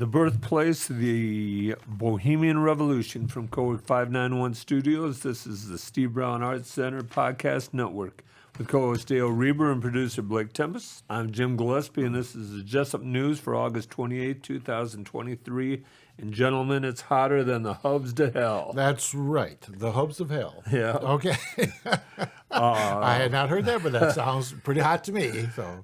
the birthplace of the Bohemian Revolution from co-work 591 Studios. This is the Steve Brown Art Center Podcast Network with co-host Dale Rueber and producer Blake Tempus. I'm Jim Gillespie, and this is the Jesup News for August 28, 2023. And gentlemen, it's hotter than the hubs to hell. That's right. The hubs of hell. Yeah. Okay. I had not heard that, but that sounds pretty hot to me. So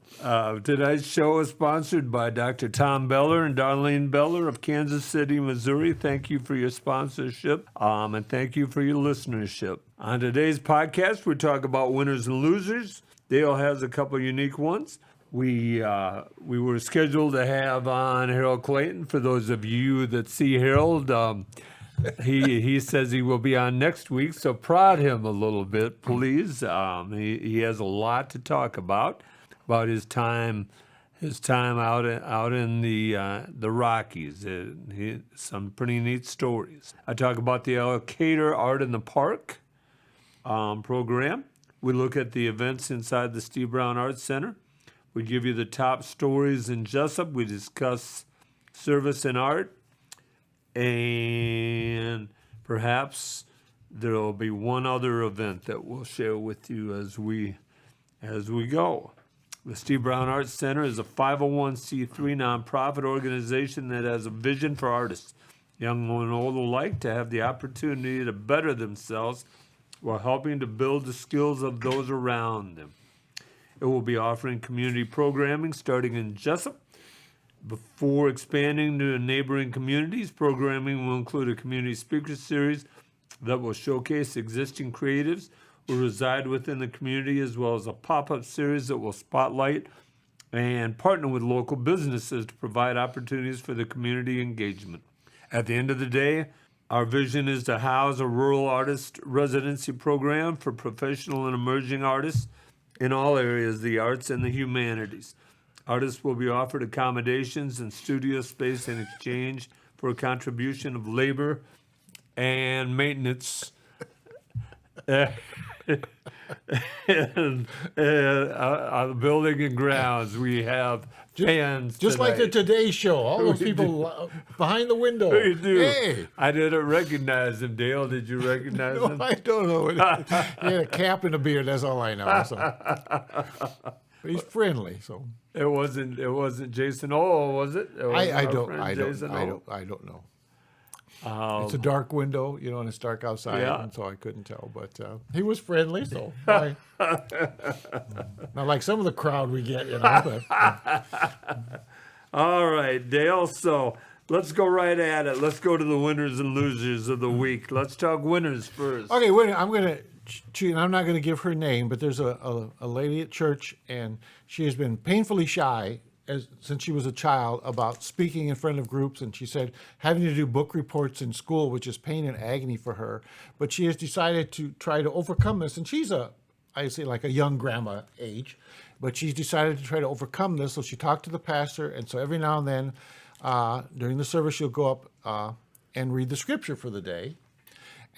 Tonight's show is sponsored by Dr. Tom Beller and Darlene Beller of Kansas City, Missouri. Thank you for your sponsorship, and thank you for your listenership. On today's podcast, we talk about winners and losers. Dale has a couple unique ones. We were scheduled to have on Harold Clayton. For those of you that see Harold, he says he will be on next week, so prod him a little bit, please. He has a lot to talk about his time out in the Rockies. Some pretty neat stories. I talk about the Elkader Art in the Park program. We look at the events inside the Steve Brown Art Center. We give you the top stories in Jesup. We discuss service and art. And perhaps there will be one other event that we'll share with you as we go. The Steve Brown Art Center is a 501c3 nonprofit organization that has a vision for artists, young and old alike, to have the opportunity to better themselves while helping to build the skills of those around them. It will be offering community programming starting in Jesup. Before expanding to neighboring communities, programming will include a community speaker series that will showcase existing creatives who reside within the community, as well as a pop-up series that will spotlight and partner with local businesses to provide opportunities for the community engagement. At the end of the day, our vision is to house a rural artist residency program for professional and emerging artists in all areas of the arts and the humanities. Artists will be offered accommodations and studio space in exchange for a contribution of labor and maintenance on the building and grounds. We have fans just tonight. like the Today Show, all those people behind the window. We do. Hey. I didn't recognize him. Dale, did you recognize him? No, I don't know. He had a cap and a beard. That's all I know. So. But he's friendly. So It wasn't Jason O, was it? I don't know. It's a dark window, and it's dark outside, and so I couldn't tell. But he was friendly, so not like some of the crowd we get, But. All right, Dale. So let's go right at it. Let's go to the winners and losers of the week. Let's talk winners first. Okay, wait. I'm gonna. I'm not going to give her name, but there's a lady at church, and she has been painfully shy since she was a child about speaking in front of groups, and she said having to do book reports in school, which is pain and agony for her. But she has decided to try to overcome this, and she's I say like a young grandma age, but she's decided to try to overcome this. So she talked to the pastor, and so every now and then during the service, she'll go up and read the scripture for the day.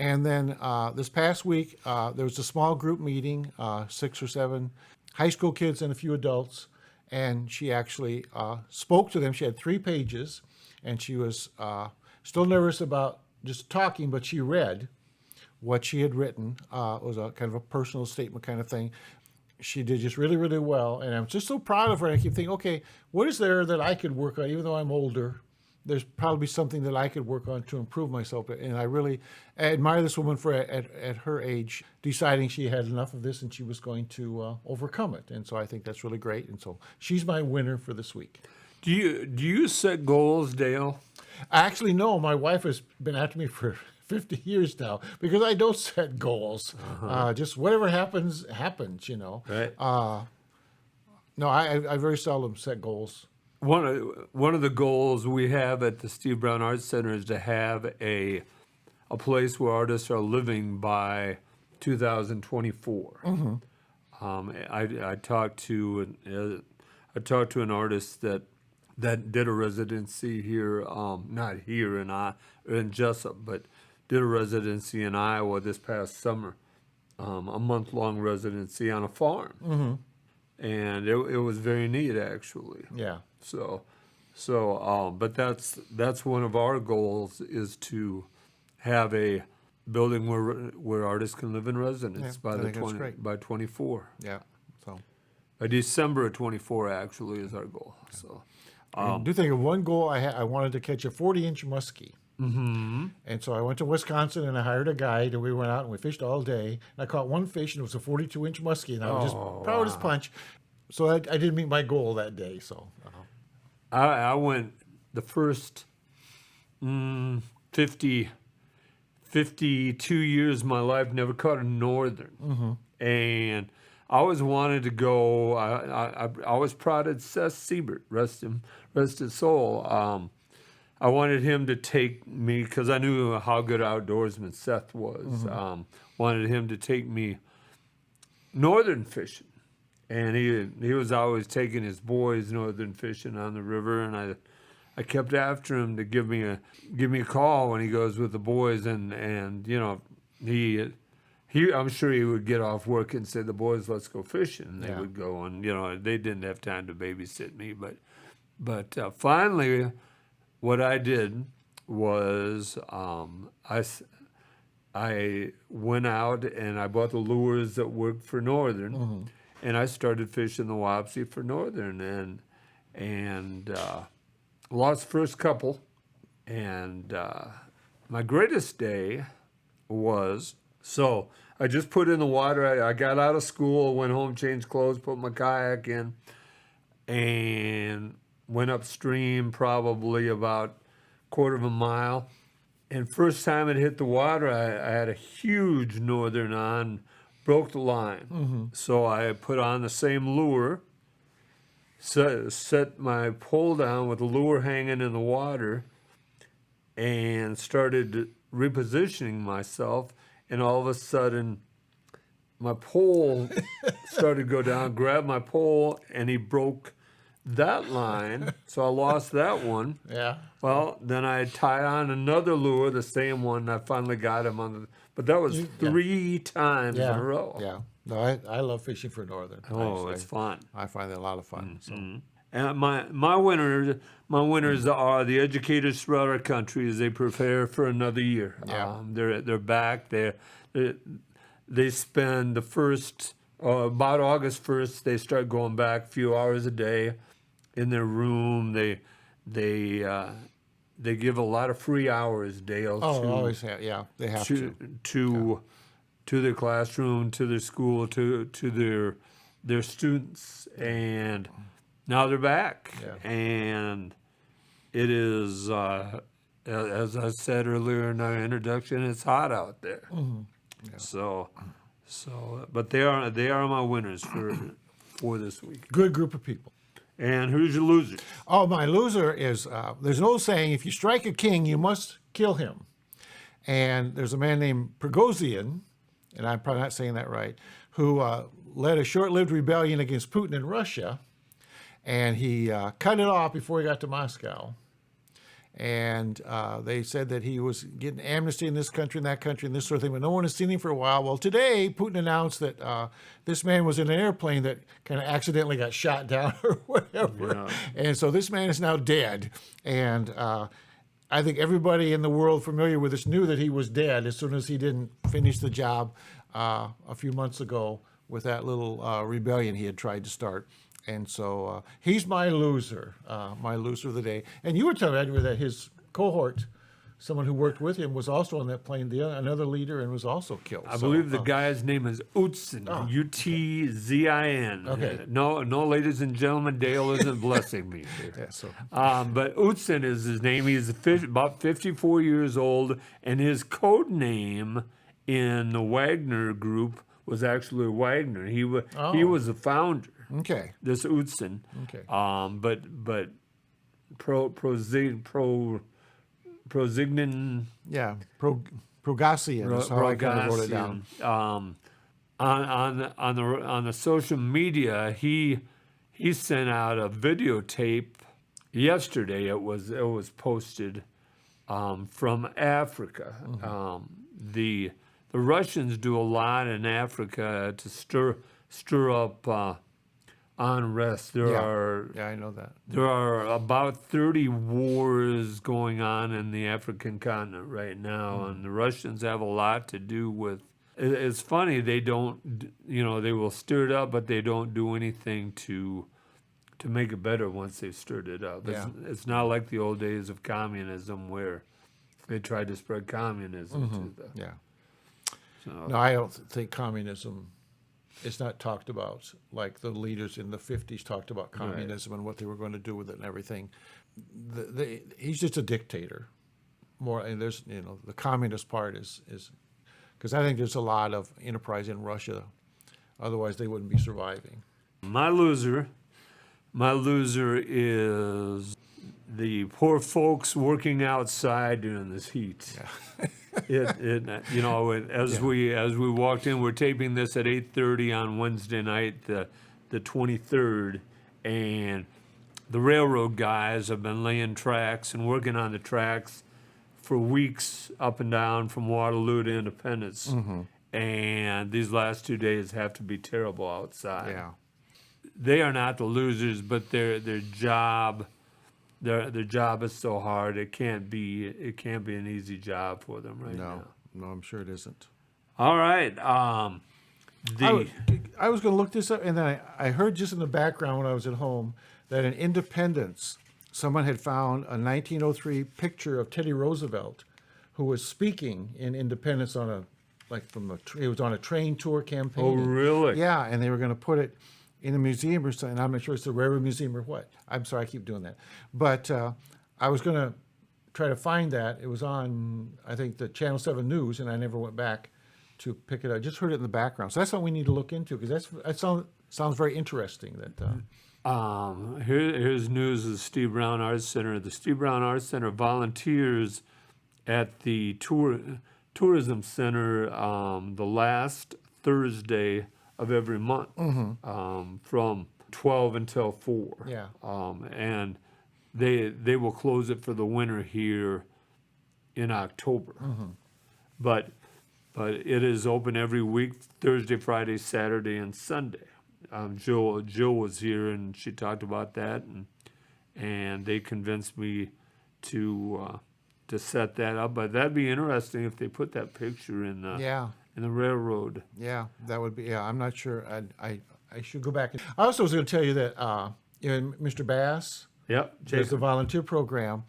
And then this past week, there was a small group meeting, 6 or 7 high school kids and a few adults, and she actually spoke to them. She had 3 pages, and she was still nervous about just talking, but she read what she had written. It was a kind of a personal statement kind of thing. She did just really, really well, and I'm just so proud of her. And I keep thinking, okay, what is there that I could work on, even though I'm older? There's probably something that I could work on to improve myself. And I really admire this woman for at her age deciding she had enough of this and she was going to overcome it. And so I think that's really great. And so she's my winner for this week. Do you set goals, Dale? Actually, no. My wife has been after me for 50 years now because I don't set goals. Just whatever happens. Right. No, I very seldom set goals. One of the goals we have at the Steve Brown Art Center is to have a place where artists are living by 2024. Mm-hmm. I talked to an artist that did a residency here, not here in Jesup, but did a residency in Iowa this past summer, a month-long residency on a farm. Mm-hmm. And it was very neat, actually. Yeah. So So, but that's one of our goals, is to have a building where artists can live in residence Yeah, by I the think that's great. by 24. Yeah. So By December of 24 actually is our goal. So, I do think of one goal I wanted to catch a 40-inch muskie. mm-hmm. And so I went to Wisconsin and I hired a guide and we went out and we fished all day. And I caught one fish and it was a 42-inch muskie and I was just proud as punch. So I didn't meet my goal that day. So I went the first 52 years of my life, never caught a northern. And I always wanted to go. I always prodded Seth Siebert, rest his soul. I wanted him to take me, because I knew how good outdoorsman Seth was. Wanted him to take me northern fishing, and he was always taking his boys northern fishing on the river, and I kept after him to give me a call when he goes with the boys, and he I'm sure he would get off work and say, the boys, let's go fishing. And they would go, and they didn't have time to babysit me, but finally what I did was I went out and I bought the lures that worked for northern, and I started fishing the Wapsie for northern, and lost first couple, and my greatest day was, so I just put in the water. I got out of school, went home, changed clothes, put my kayak in, and went upstream probably about quarter of a mile. And first time it hit the water, I had a huge northern on, broke the line. So I put on the same lure, set my pole down with the lure hanging in the water, and started repositioning myself. And all of a sudden, my pole started to go down, grabbed my pole, and he broke that line. So I lost that one. yeah. Well, then I tied on another lure, the same one, and I finally got him on the, but that was 3 times in a row. Yeah. No, I love fishing for northern. Oh, it's fun. I find that a lot of fun. So And my winners are the educators throughout our country as they prepare for another year. Yeah. They're back. They spend the first about August 1st. They start going back a few hours a day in their room. They give a lot of free hours, Dale. always have. Yeah, they have to. To their classroom, to their school, to their students, and now they're back. Yeah. And it is, as I said earlier in our introduction, it's hot out there. So, but they are my winners for this week. Good group of people. And who's your loser? Oh, my loser is, there's an old saying, if you strike a king, you must kill him. And there's a man named Prigozhin, and I'm probably not saying that right, who led a short-lived rebellion against Putin in Russia, and he cut it off before he got to Moscow. And they said that he was getting amnesty in this country and that country and this sort of thing, but no one has seen him for a while. Well, today, Putin announced that this man was in an airplane that kind of accidentally got shot down or whatever. Yeah. And so this man is now dead. And I think everybody in the world familiar with this knew that he was dead as soon as he didn't finish the job a few months ago with that little rebellion he had tried to start. And so he's my loser of the day. And you were telling me, Edward, that his cohort, someone who worked with him, was also on that plane, another leader, and was also killed. I believe the guy's name is Utzin, Utzin. Okay. No, ladies and gentlemen, Dale isn't blessing me here. Yeah, so. But Utzin is his name. He's about 54 years old, and his code name in the Wagner group was actually Wagner. He was the founder. Okay. This Utzin. Okay. But Prozignin. Yeah. Progasian is how I kind of wrote it down. On the social media, he sent out a videotape yesterday. It was posted from Africa. Mm-hmm. The Russians do a lot in Africa to stir up unrest. There are I know that. There are about 30 wars going on in the African continent right now, and the Russians have a lot to do with. It's funny, they don't, they will stir it up, but they don't do anything to make it better once they've stirred it up. Yeah. It's not like the old days of communism where they tried to spread communism to the. Yeah. So, No, I don't think communism is not talked about like the leaders in the 50s talked about communism and what they were going to do with it and everything. He's just a dictator. More, and there's, the communist part is because I think there's a lot of enterprise in Russia. Otherwise, they wouldn't be surviving. My loser is the poor folks working outside during this heat. Yeah. As we walked in, we're taping this at 8:30 on Wednesday night, the 23rd, and the railroad guys have been laying tracks and working on the tracks for weeks up and down from Waterloo to Independence. And these last 2 days have to be terrible outside. Yeah. They are not the losers, but their job is so hard. It can't be an easy job for them right now. No, I'm sure it isn't. All right. I was going to look this up, and then I heard just in the background when I was at home that in Independence, someone had found a 1903 picture of Teddy Roosevelt, who was speaking in Independence it was on a train tour campaign. Oh, really? Yeah, and they were going to put it in a museum or something. I'm not sure it's the Rueber Museum or what. I'm sorry, I keep doing that. But I was going to try to find that. It was on, I think, the Channel 7 News, and I never went back to pick it up. I just heard it in the background. So that's something we need to look into, because that sounds very interesting. Here's news of the Steve Brown Arts Center. The Steve Brown Arts Center volunteers at the Tourism Center the last Thursday of every month from 12 until 4. Yeah. And they will close it for the winter here in October. But it is open every week, Thursday, Friday, Saturday, and Sunday. Jill was here and she talked about that, and they convinced me to set that up. But that'd be interesting if they put that picture in the railroad. Yeah, that would be. Yeah, I'm not sure. I should go back. I also was going to tell you that Mr. Bass does the volunteer program,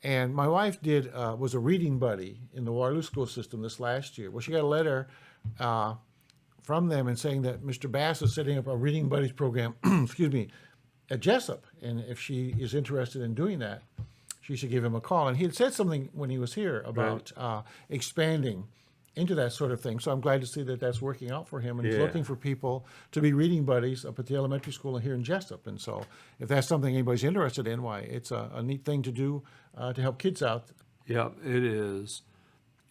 and my wife was a reading buddy in the Waterloo school system this last year. Well, she got a letter from them and saying that Mr. Bass is setting up a reading buddies program. excuse me, at Jesup, and if she is interested in doing that, she should give him a call. And he had said something when he was here about expanding into that sort of thing. So I'm glad to see that that's working out for him. And he's looking for people to be reading buddies up at the elementary school here in Jesup. And so if that's something anybody's interested in, why, it's a neat thing to do to help kids out. Yep, it is.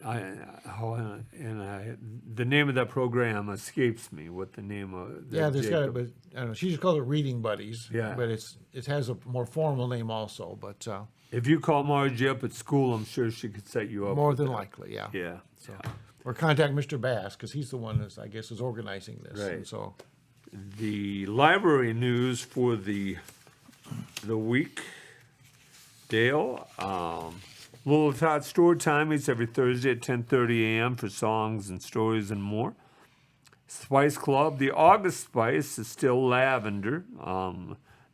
The name of that program escapes me. What the name of? Yeah, there's got. But I don't know. She just called it Reading Buddies. Yeah, but it has a more formal name also. But if you call Margie up at school, I'm sure she could set you up. More than likely, yeah. Yeah. So, or contact Mr. Bass, because he's the one that I guess is organizing this. Right. And so, the library news for the week, Dale. Little Tot Store Time meets every Thursday at 10:30 a.m. for songs and stories and more. Spice Club, the August Spice is still lavender.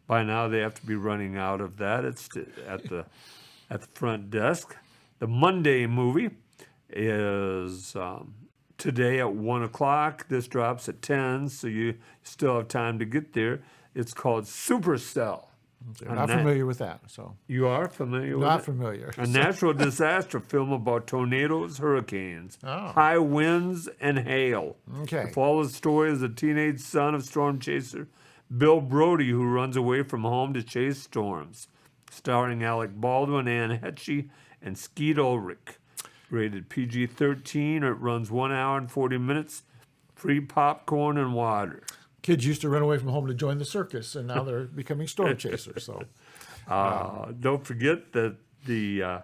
By now they have to be running out of that. It's at the front desk. The Monday movie is today at 1 o'clock. This drops at 10, so you still have time to get there. It's called Supercell. I'm not familiar with that. So you are familiar with it? Not familiar. A natural disaster film about tornadoes, hurricanes, Oh. high winds, and hail. Okay. The follows the story of the teenage son of storm chaser Bill Brody, who runs away from home to chase storms. Starring Alec Baldwin, Anne Hetchie, and Skeet Ulrich. Rated PG-13. It runs 1 hour and 40 minutes. Free popcorn and water. Kids used to run away from home to join the circus, and now they're becoming storm chasers. So, don't forget that the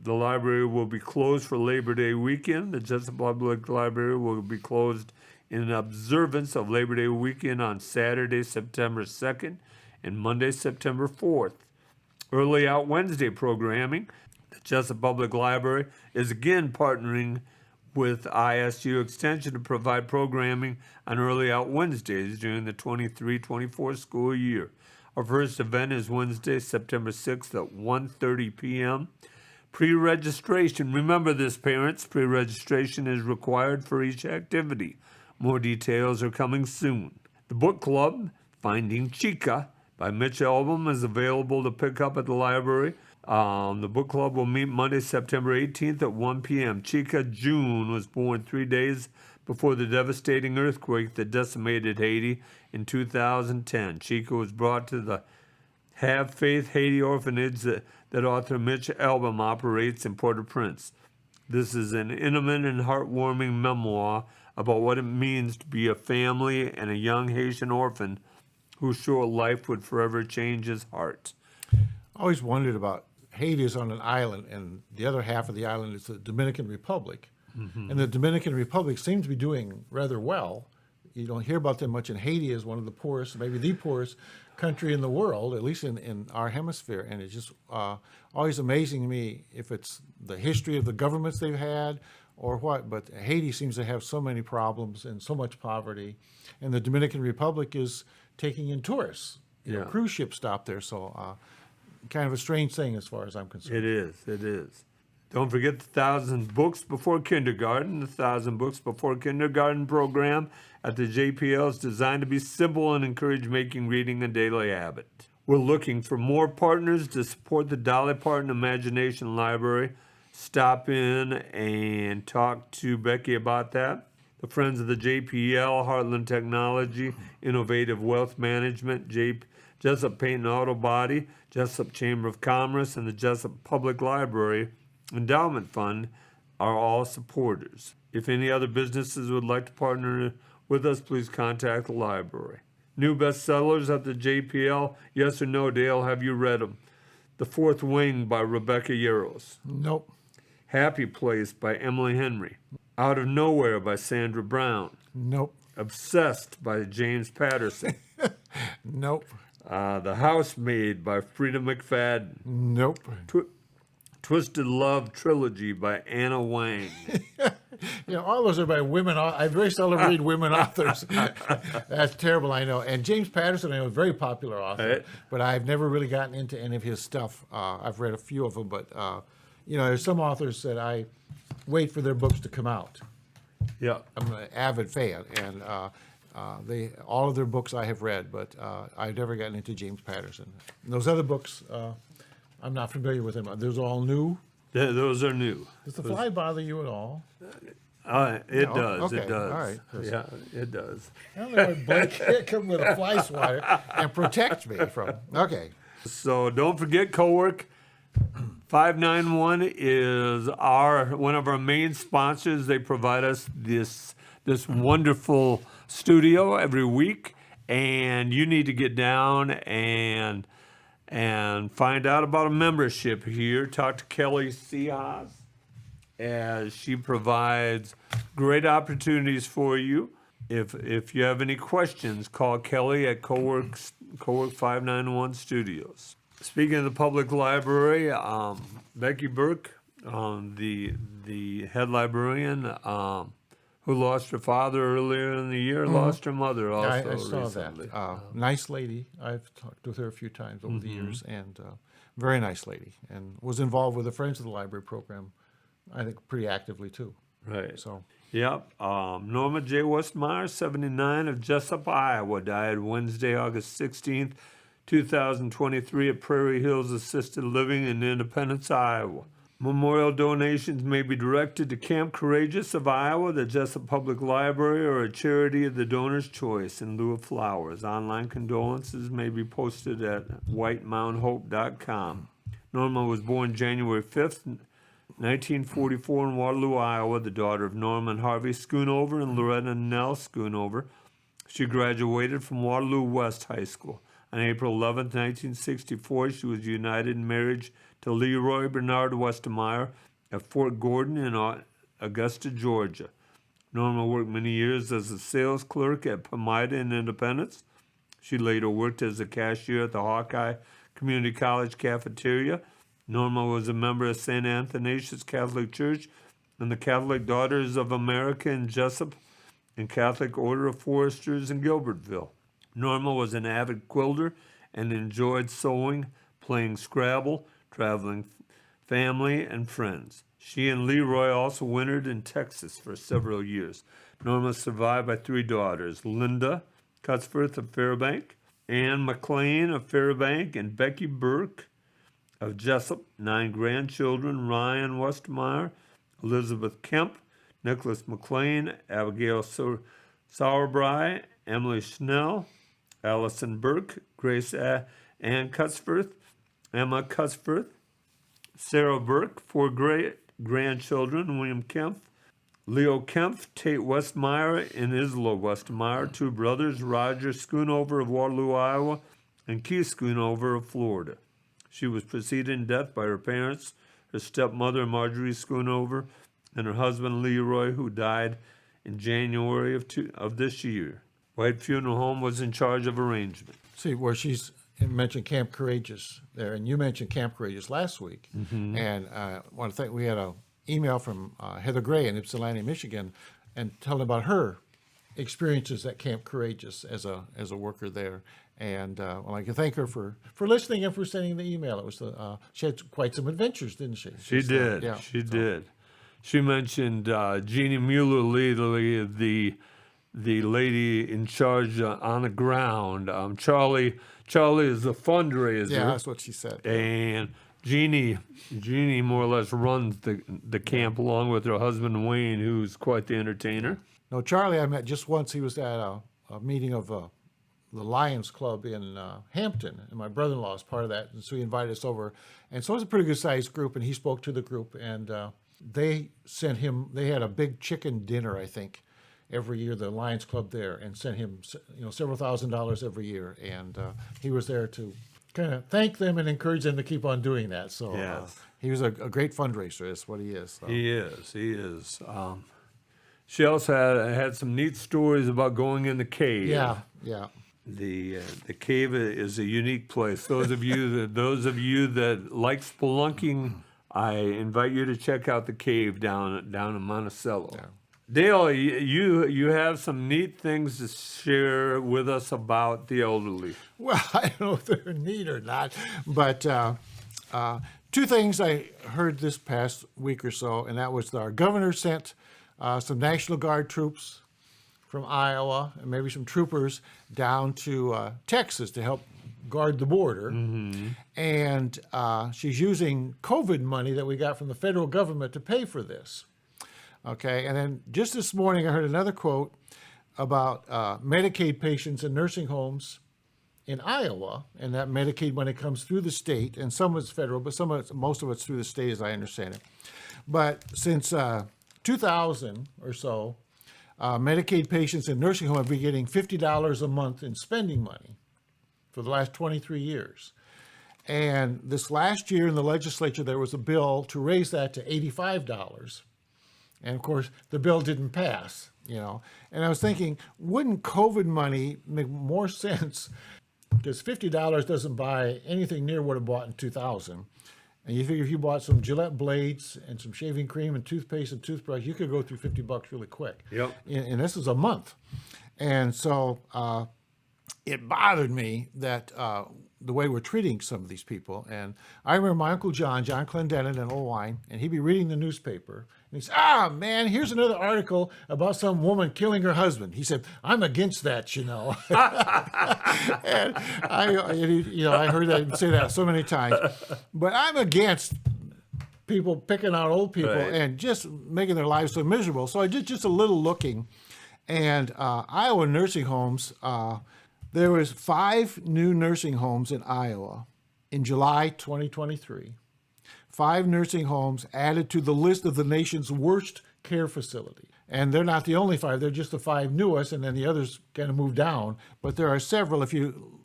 library will be closed for Labor Day weekend. The Jesup Public Library will be closed in observance of Labor Day weekend on Saturday, September 2nd and Monday, September 4th. Early Out Wednesday programming. The Jesup Public Library is again partnering with ISU Extension to provide programming on Early Out Wednesdays during the 23-24 school year. Our first event is Wednesday, September 6th at 1:30 p.m. Pre-registration. Remember this, parents. Pre-registration is required for each activity. More details are coming soon. The book club, Finding Chica, by Mitch Album, is available to pick up at the library. The book club will meet Monday, September 18th at 1 p.m. Chica June was born 3 days before the devastating earthquake that decimated Haiti in 2010. Chica was brought to the Have Faith Haiti orphanage that author Mitch Album operates in Port-au-Prince. This is an intimate and heartwarming memoir about what it means to be a family and a young Haitian orphan whose short life would forever change his heart. I always wondered about Haiti is on an island, and the other half of the island is the Dominican Republic. Mm-hmm. And the Dominican Republic seems to be doing rather well. You don't hear about them much, and Haiti is one of the poorest, maybe the poorest country in the world, at least in our hemisphere. And it's just always amazing to me if it's the history of the governments they've had or what, but Haiti seems to have so many problems and so much poverty. And the Dominican Republic is taking in tourists. You know, cruise ships stop there, so kind of a strange thing as far as I'm concerned. It is. Don't forget the 1,000 Books Before Kindergarten. The 1,000 Books Before Kindergarten program at the JPL is designed to be simple and encourage making reading a daily habit. We're looking for more partners to support the Dolly Parton Imagination Library. Stop in and talk to Becky about that. The Friends of the JPL, Heartland Technology, Innovative Wealth Management, Jesup Paint and Auto Body, Jesup Chamber of Commerce, and the Jesup Public Library Endowment Fund are all supporters. If any other businesses would like to partner with us, please contact the library. New bestsellers at the JPL, yes or no, Dale, have you read them? The Fourth Wing by Rebecca Yarros. Nope. Happy Place by Emily Henry. Out of Nowhere by Sandra Brown. Nope. Obsessed by James Patterson. Nope. The Housemaid by Frida McFadden. Nope. Twisted Love Trilogy by Anna Wang. You know, all those are by women. I very seldom read women authors. That's terrible, I know. And James Patterson, I know, is a very popular author, Right. but I've never really gotten into any of his stuff. I've read a few of them, but, you know, there's some authors that I wait for their books to come out. Yeah. I'm an avid fan, and all of their books I have read, but I've never gotten into James Patterson. And those other books, I'm not familiar with them. Those are all new. Those are new. Does the fly bother you at all? It No? does. Okay, It does. all right. Yeah, it does. Blake can't come with a fly swatter and protect me from. Okay. So don't forget, Cowork 591 is one of our main sponsors. They provide us this wonderful studio every week, and you need to get down and find out about a membership here. Talk to Kelly Seahas, as she provides great opportunities for you. If you have any questions, call Kelly at Cowork 591 Studios. Speaking of the public library, Becky Burke, the head librarian, who lost her father earlier in the year, lost her mother also I saw recently. that. Nice lady. I've talked with her a few times over the years, and very nice lady, and was involved with the Friends of the Library program, I think, pretty actively too. Right. So, Yep. Norma J. Westmeyer, 79, of Jesup, Iowa, died Wednesday, August 16th, 2023 at Prairie Hills Assisted Living in Independence, Iowa. Memorial donations may be directed to Camp Courageous of Iowa, the Jesup Public Library, or a charity of the donor's choice in lieu of flowers. Online condolences may be posted at whitemounthope.com. Norma was born January 5th, 1944 in Waterloo, Iowa, the daughter of Norman Harvey Schoonover and Loretta Nell Schoonover. She graduated from Waterloo West High School. On April 11, 1964, she was united in marriage to Leroy Bernard Westermeyer at Fort Gordon in Augusta, Georgia. Norma worked many years as a sales clerk at Palmyra and Independence. She later worked as a cashier at the Hawkeye Community College cafeteria. Norma was a member of St. Athanasius Catholic Church and the Catholic Daughters of America in Jesup and Catholic Order of Foresters in Gilbertville. Norma was an avid quilter and enjoyed sewing, playing Scrabble, traveling family, and friends. She and Leroy also wintered in Texas for several years. Norma is survived by 3 daughters, Linda Cutsforth of Fairbank, Ann McLean of Fairbank, and Becky Burke of Jesup. 9 grandchildren, Ryan Westmeyer, Elizabeth Kemp, Nicholas McLean, Abigail Sauerbry, Emily Schnell, Allison Burke, Grace Ann Cutsforth, Emma Cutsforth, Sarah Burke, 4 great-grandchildren, William Kempf, Leo Kempf, Tate Westmeyer, and Isla Westmeyer, 2 brothers, Roger Schoonover of Waterloo, Iowa, and Keith Schoonover of Florida. She was preceded in death by her parents, her stepmother, Marjorie Schoonover, and her husband, Leroy, who died in January of this year. White Funeral Home was in charge of arrangement. See, where she's mentioned Camp Courageous there, and you mentioned Camp Courageous last week. Mm-hmm. And I want to thank, we had an email from Heather Gray in Ypsilanti, Michigan, and telling about her experiences at Camp Courageous as a worker there. And I'd like to thank her for listening and for sending the email. It was she had quite some adventures, didn't she? She did. Yeah. She did. She mentioned Jeannie Mueller-Lee, the lady in charge on the ground. Charlie is the fundraiser. Yeah, that's what she said. And Jeannie more or less runs the camp along with her husband Wayne, who's quite the entertainer. No, Charlie I met just once. He was at a meeting of the Lions Club in Hampton, and my brother-in-law is part of that, and so he invited us over. And so it was a pretty good-sized group, and he spoke to the group, and they sent him. They had a big chicken dinner, I think, every year, the Lions Club there, and sent him several $1,000s every year, and he was there to kind of thank them and encourage them to keep on doing that. So yes. He was a great fundraiser. That's what he is. So. He is. She also had some neat stories about going in the cave. Yeah. The cave is a unique place. Those of you that like spelunking, I invite you to check out the cave down in Monticello. Yeah. Dale, you have some neat things to share with us about the elderly. Well, I don't know if they're neat or not, but 2 things I heard this past week or so, and that was our governor sent some National Guard troops from Iowa and maybe some troopers down to Texas to help guard the border. Mm-hmm. And she's using COVID money that we got from the federal government to pay for this. Okay, and then just this morning I heard another quote about Medicaid patients in nursing homes in Iowa, and that Medicaid money comes through the state, and some of it's federal, but most of it's through the state as I understand it. But since 2000 or so, Medicaid patients in nursing homes have been getting $50 a month in spending money for the last 23 years. And this last year in the legislature, there was a bill to raise that to $85. And of course, the bill didn't pass, And I was thinking, wouldn't COVID money make more sense? Because $50 doesn't buy anything near what it bought in 2000. And you figure if you bought some Gillette blades and some shaving cream and toothpaste and toothbrush, you could go through $50 really quick. Yep. And this is a month. And so it bothered me that the way we're treating some of these people. And I remember my Uncle John Clendenin in Old Wine, and he'd be reading the newspaper. And he said, man, here's another article about some woman killing her husband. He said, I'm against that, And I heard that say that so many times. But I'm against people picking out old people and just making their lives so miserable. So I did just a little looking. And Iowa nursing homes, there was 5 new nursing homes in Iowa in July 2023. 5 nursing homes added to the list of the nation's worst care facility. And they're not the only 5. They're just the 5 newest, and then the others kind of moved down. But there are several. If you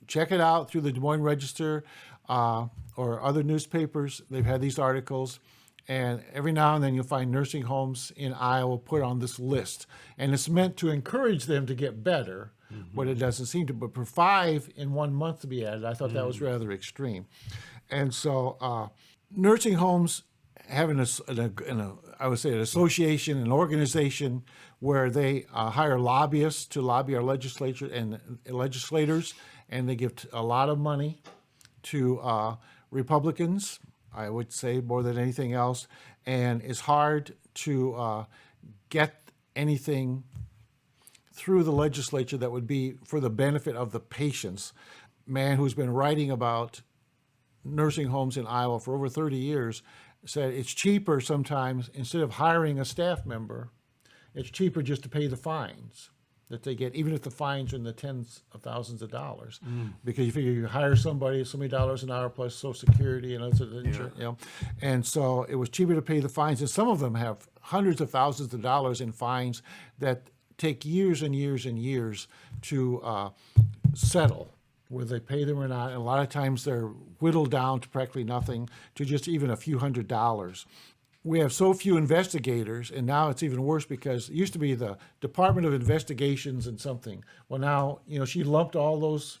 check it out through the Des Moines Register or other newspapers, they've had these articles. And every now and then you'll find nursing homes in Iowa put on this list. And it's meant to encourage them to get better, but it doesn't seem to. But for 5 in 1 month to be added, I thought that was rather extreme. And so nursing homes having I would say an association, an organization where they hire lobbyists to lobby our legislature and legislators, and they give a lot of money to Republicans, I would say, more than anything else. And it's hard to get anything through the legislature that would be for the benefit of the patients. Man who's been writing about nursing homes in Iowa for over 30 years said it's cheaper sometimes, instead of hiring a staff member, it's cheaper just to pay the fines that they get, even if the fines are in the tens of thousands of dollars. Because you figure you hire somebody, so many dollars an hour plus Social Security and other insurance, you know. And so it was cheaper to pay the fines. And some of them have hundreds of thousands of dollars in fines that take years and years and years to settle, whether they pay them or not. And a lot of times they're whittled down to practically nothing, to just even a few $100s. We have so few investigators, and now it's even worse because it used to be the Department of Investigations and something. Well, now, you know, she lumped all those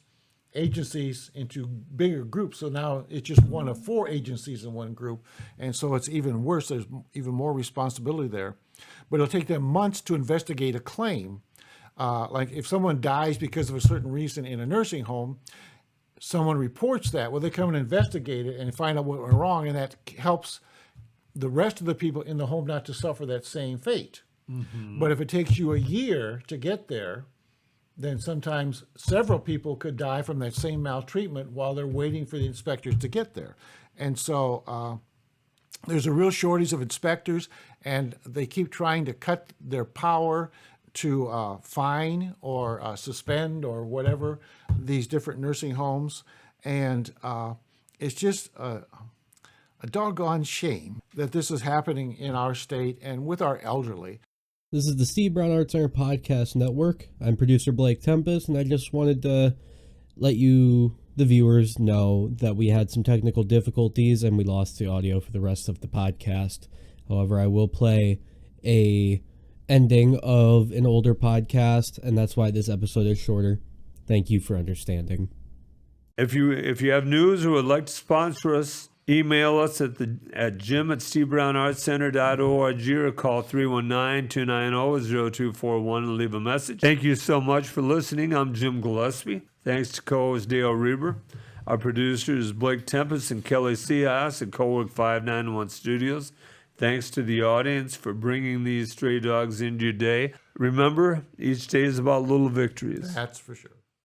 agencies into bigger groups, so now it's just one of 4 agencies in one group, and so it's even worse. There's even more responsibility there. But it'll take them months to investigate a claim. Like if someone dies because of a certain reason in a nursing home, someone reports that. Well, they come and investigate it and find out what went wrong, and that helps the rest of the people in the home not to suffer that same fate. But if it takes you a year to get there, then sometimes several people could die from that same maltreatment while they're waiting for the inspectors to get there. And so there's a real shortage of inspectors, and they keep trying to cut their power to fine or suspend or whatever these different nursing homes. And it's just a doggone shame that this is happening in our state and with our elderly. This is the Steve Brown Art Center Podcast Network. I'm producer Blake Tempus, and I just wanted to let you, the viewers, know that we had some technical difficulties and we lost the audio for the rest of the podcast. However, I will play a ending of an older podcast, and that's why this episode is shorter. Thank you for understanding. If you have news or would like to sponsor us, email us at jim@stevebrownartcenter.org or call 319-290-0241 and leave a message. Thank you so much for listening. I'm Jim Gillespie. Thanks to co-host Dale Rueber. Our producers Blake Tempus and Kelly Seahas at Cowork 591 Studios. Thanks to the audience for bringing these stray dogs into your day. Remember, each day is about little victories. That's for sure.